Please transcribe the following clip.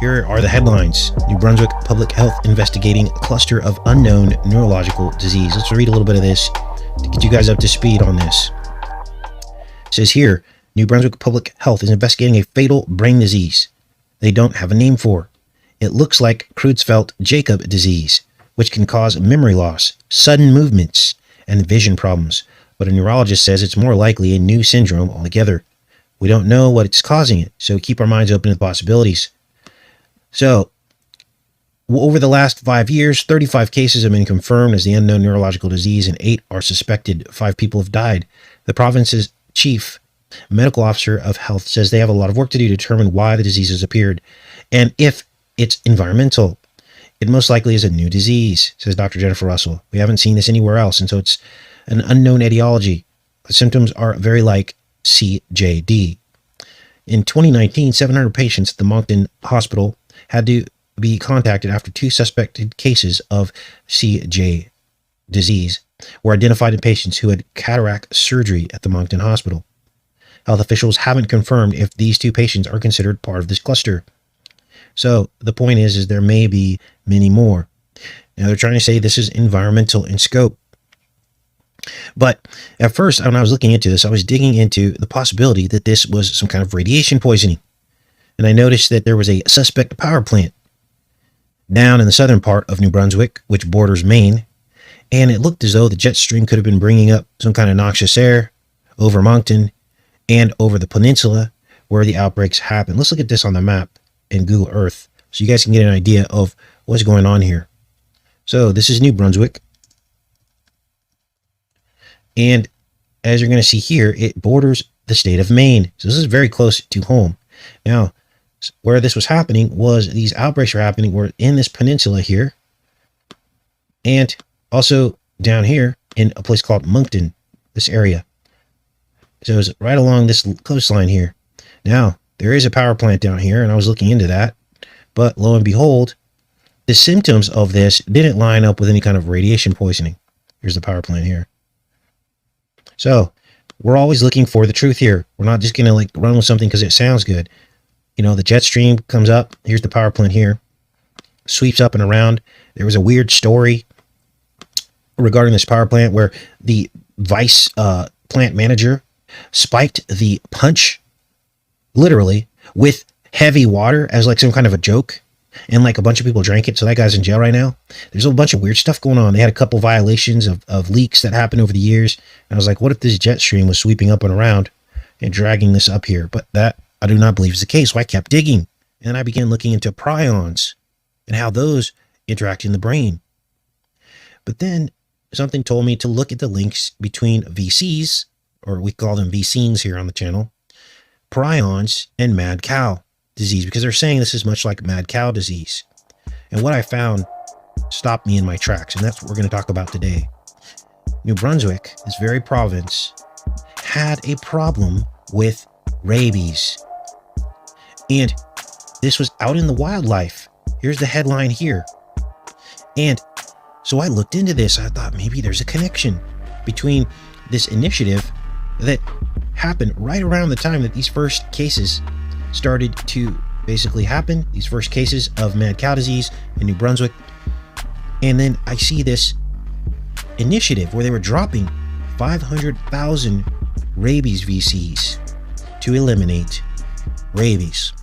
Here are the headlines. New Brunswick Public Health investigating cluster of unknown neurological disease. Let's read a little bit of this to get you guys up to speed on this. It says here, New Brunswick Public Health is investigating a fatal brain disease they don't have a name for. It looks like Creutzfeldt-Jakob disease, which can cause memory loss, sudden movements, and vision problems. But a neurologist says it's more likely a new syndrome altogether. We don't know what it's causing it, so keep our minds open to the possibilities. So, over the last 5 years, 35 cases have been confirmed as the unknown neurological disease and 8 are suspected. 5 people have died. The province's chief medical officer of health says they have a lot of work to do to determine why the disease has appeared and if it's environmental. It most likely is a new disease, says Dr. Jennifer Russell. We haven't seen this anywhere else, and so it's an unknown etiology. The symptoms are very like CJD. In 2019, 700 patients at the Moncton Hospital had to be contacted after 2 suspected cases of CJ disease were identified in patients who had cataract surgery at the Moncton Hospital. Health officials haven't confirmed if these 2 patients are considered part of this cluster. So the point is there may be many more. Now they're trying to say this is environmental in scope. But at first, when I was looking into this, I was digging into the possibility that this was some kind of radiation poisoning. And I noticed that there was a suspect power plant down in the southern part of New Brunswick, which borders Maine. And it looked as though the jet stream could have been bringing up some kind of noxious air over Moncton and over the peninsula where the outbreaks happen. Let's look at this on the map in Google Earth so you guys can get an idea of what's going on here. So this is New Brunswick. And as you're going to see here, it borders the state of Maine. So this is very close to home. Now, where this was happening was these outbreaks were happening were in this peninsula here. And also down here in a place called Moncton, this area. So it's right along this coastline here. Now, there is a power plant down here, and I was looking into that. But lo and behold, the symptoms of this didn't line up with any kind of radiation poisoning. Here's the power plant here. So we're always looking for the truth here. We're not just going to like run with something because it sounds good. You know, the jet stream comes up. Here's the power plant here. Sweeps up and around. There was a weird story regarding this power plant where the vice plant manager spiked the punch literally with heavy water as like some kind of a joke. And like a bunch of people drank it. So that guy's in jail right now. There's a bunch of weird stuff going on. They had a couple violations of leaks that happened over the years. And I was like, what if this jet stream was sweeping up and around and dragging this up here? But that I do not believe is the case. So I kept digging. And I began looking into prions and how those interact in the brain. But then something told me to look at the links between VCs, or we call them VCs here on the channel, prions and mad cow disease, because they're saying this is much like mad cow disease. And what I found stopped me in my tracks, and that's what we're going to talk about today. New Brunswick, this very province, had a problem with rabies. And this was out in the wildlife. Here's the headline here. And so I looked into this. I thought maybe there's a connection between this initiative that happened right around the time that these first cases started to basically happen, these first cases of mad cow disease in New Brunswick. And then I see this initiative where they were dropping 500,000 rabies VCs to eliminate rabies.